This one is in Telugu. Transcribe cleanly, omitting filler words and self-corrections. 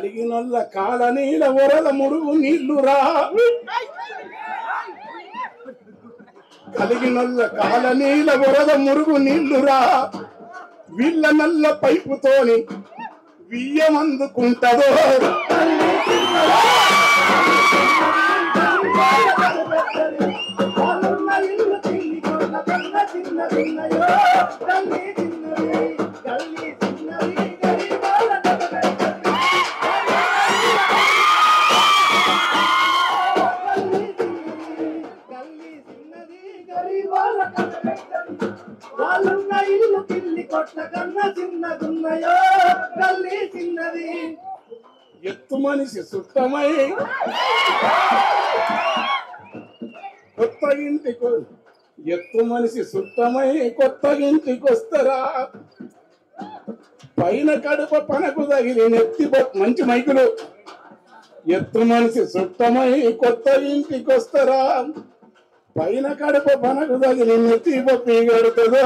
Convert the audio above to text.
కలిగినొల్ల కాల నీల వరద మురుగు నీళ్లురా కలిగినొల్ల కాల నీల వరద మురుగు నీళ్లురా వీళ్ళ నల్ల పైపుతోని బియ్యమందుకుంటదో వాళ్ళున్న ఇల్లు కిల్లి కొట్ల కన్నా చిన్నదున్నాయో గల్లీ చిన్నది ఎత్తు మనిషి సుట్టమై కొత్త ఇంటికి ఎత్తు మనిషి సుట్టమై కొత్త ఇంటికి వస్తారా పైన కడుప పనకు తగిలి నెత్తి మంచి మైకులు ఎత్తు మనిషి సుట్టమై కొత్త ఇంటికి వస్తారా పైన కడుప పనకు తగిలి నెత్తి పప్పి గడుతుందో